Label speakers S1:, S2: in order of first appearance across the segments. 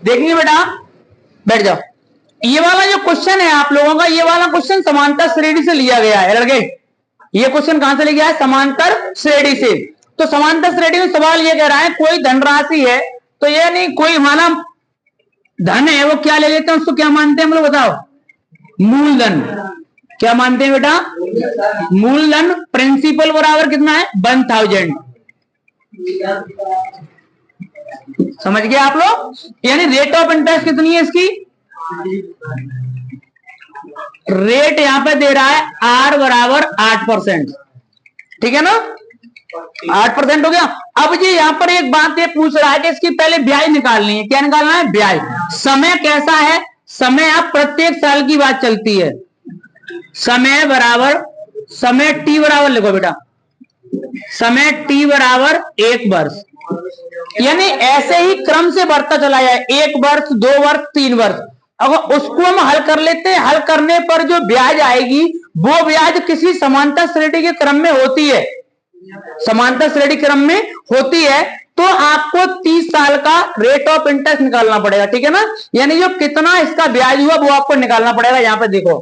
S1: देखेंगे बेटा, बैठ जाओ। ये वाला जो क्वेश्चन है आप लोगों का, ये वाला क्वेश्चन समांतर श्रेणी से लिया गया है लड़के। ये क्वेश्चन कहां से लिया गया है? समांतर श्रेणी से। तो समांतर श्रेणी में सवाल ये कह रहा है कोई धनराशि है, तो ये नहीं कोई हमारा धन है, वो क्या ले लेते हैं, उसको क्या मानते हैं हम लोग बताओ? मूलधन। क्या मानते हैं बेटा? मूलधन। प्रिंसिपल बराबर कितना है? 1000। समझ गए आप लोग? यानी रेट ऑफ इंटरेस्ट कितनी है इसकी? रेट यहां पे दे रहा है R बराबर 8%। ठीक है ना? 8% हो गया। अब जी यहां पर एक बात ये पूछ रहा है कि इसकी पहले ब्याज निकालनी है। क्या निकालना है? ब्याज। समय कैसा है? समय आप प्रत्येक साल की बात चलती है। समय बराबर, समय T बराबर लिखो बेटा, समय T बराबर 1 वर्ष। यानी ऐसे ही क्रम से बढ़ता चला जाए, 1 वर्ष, 2 वर्ष, 3 वर्ष। अगर उसको हम हल कर लेते हैं, हल करने पर जो ब्याज आएगी वो ब्याज किसी समांतर श्रेणी के क्रम में होती है। समांतर श्रेणी क्रम में होती है तो आपको 30 साल का रेट ऑफ इंटरेस्ट निकालना पड़ेगा। ठीक है ना? यानी जो कितना इसका ब्याज हुआ वो आपको निकालना पड़ेगा। यहां पे देखो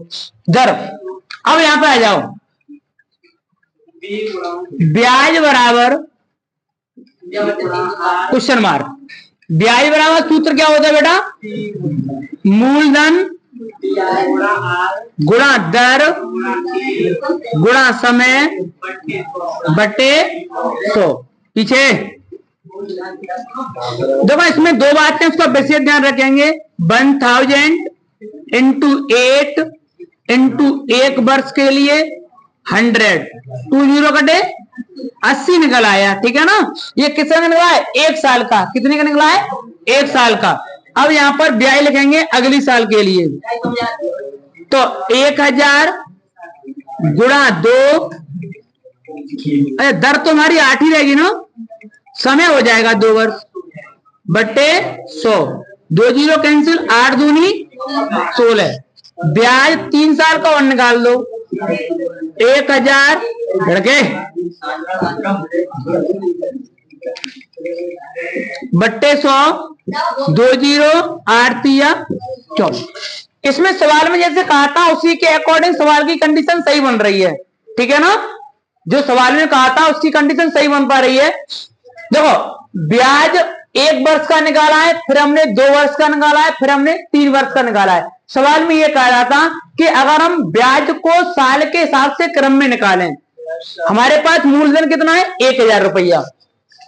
S1: दर। अब यहां पे आ जाओ, ब्याज बराबर क्वेश्चन मार्क। ब्याज बराबर सूत्र क्या होता है बेटा? मूलधन गुणा दर गुणा समय बटे 100। पीछे देखो, इसमें दो बातें उसका विशेष ध्यान रखेंगे। 1000 इंटू 8 इंटू 1 वर्ष के लिए 100, 20 कटे 80 निकल आया। ठीक है ना? ये कितना निकला है? 1 साल का। कितने का निकला है? 1 साल का। अब यहां पर ब्याज लिखेंगे अगली साल के लिए। तो 1000 गुणा 2, अरे दर तो हमारी 8 ही रहेगी ना, समय हो जाएगा 2 वर्ष, बटे 100। 2 0 कैंसिल, 8 दूनी 16। ब्याज 3 साल का और निकाल दो। 1000 लड़के बट्टे 100, 2 0 8 3 14। इसमें सवाल में जैसे कहा था उसी के अकॉर्डिंग सवाल की कंडीशन सही बन रही है। ठीक है ना? जो सवाल में कहा था उसकी कंडीशन सही बन पा रही है। देखो, ब्याज 1 वर्ष का निकाला है, फिर हमने 2 वर्ष का निकाला है, फिर हमने 3 वर्ष का निकाला है। सवाल में यह कहा रहा था कि अगर हम ब्याज को साल के हिसाब से क्रम में निकालें, हमारे पास मूलधन कितना है? 1000 रुपया।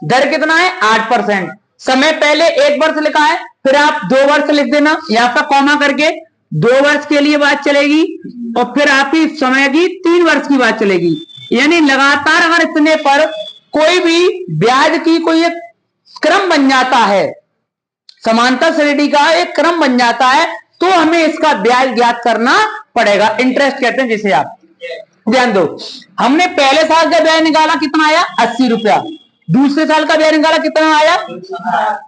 S1: दर कितना है? 8%। समय पहले 1 वर्ष लिखा है, फिर आप 2 वर्ष लिख देना यहां पर कॉमा करके। 2 वर्ष के लिए बात चलेगी और फिर आपकी समय की 3 वर्ष की बात चलेगी। यानी लगातार अगर इतने पर कोई भी ब्याज की कोई एक क्रम बन जाता है, समांतर श्रेणी का एक क्रम बन जाता है, तो हमें इसका ब्याज ज्ञात करना पड़ेगा। इंटरेस्ट कहते हैं जिसे। आप ध्यान दो, हमने पहले साल का ब्याज निकाला, कितना आया? 80 रुपया। दूसरे साल का ब्याज निकाला, कितना आया?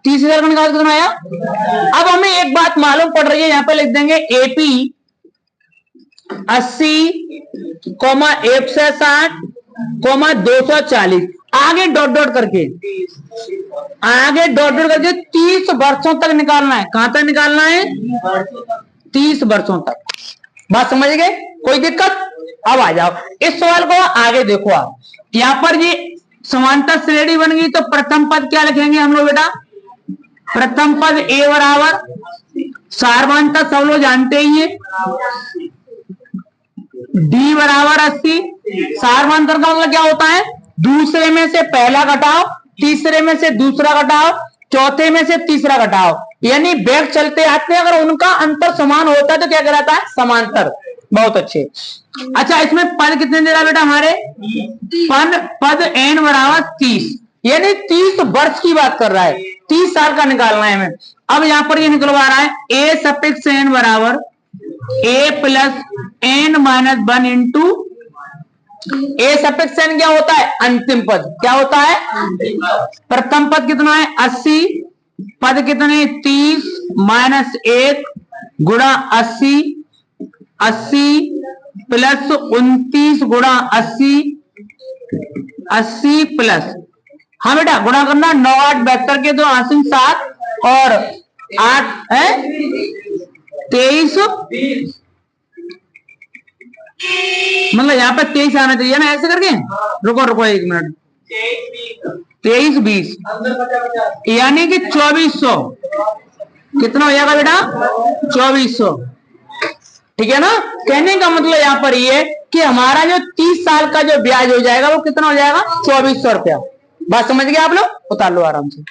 S1: 30 साल का निकाला, कितना आया? अब हमें एक बात मालूम पड़ रही है, यहां पे लिख देंगे एपी 80, 160, 240। आगे डॉट डॉट करके, आगे डॉट डॉट करके 30 वर्षों तक निकालना है। कहां तक निकालना है? 30 वर्षों तक। बात समझ गए? कोई दिक्कत? अब आ जाओ इस सवाल को आगे देखो। आप यहां पर ये समांतर श्रेणी बन गई, तो प्रथम पद क्या लिखेंगे हम लोग बेटा? प्रथम पद ए बराबर सारवांतर सब लोग जानते ही है, डी बराबर 80। सारवांतर का मतलब क्या होता है? दूसरे में से पहला घटाओ, तीसरे में से दूसरा घटाओ, चौथे में से तीसरा घटाओ। यानी बैग चलते आते हैं, अगर उनका अंतर समान होता है तो क्या कहलाता है? समांतर। बहुत अच्छे। अच्छा, इसमें पद कितने दे रहा बेटा हमारे? पद एन बराबर 30, यानी 30 वर्ष की बात कर रहा है। 30 साल का निकालना है हमें। अब यहां पर ये निकलवा रहा है ए सफिक्स एन बराबर ए प्लस एन माइनस 1 इंटू ए सफिक्स एन क्या होता है? अंतिम पद। क्या होता है? प्रथम पद कितना है? 80। पद कितने? 30 माइनस 1 गुणा 80, 80 प्लस 29 गुणा 80, 80 प्लस, हाँ बेटा गुणा करना 9 8 72 के 2 आसिन 7 और 8 है 23, मतलब यहाँ पे 23 आना चाहिए ना, ऐसे करके। रुको रुको 1 मिनट, 23 20 यानी कि 2400। कितना हो जाएगा बेटा? 2400। ठीक है ना। कहने का मतलब यहाँ पर ये कि हमारा जो 30 साल का जो ब्याज हो जाएगा वो कितना हो जाएगा? 2400 रुपया। बात समझ गए आप लोग? उतार लो आराम से।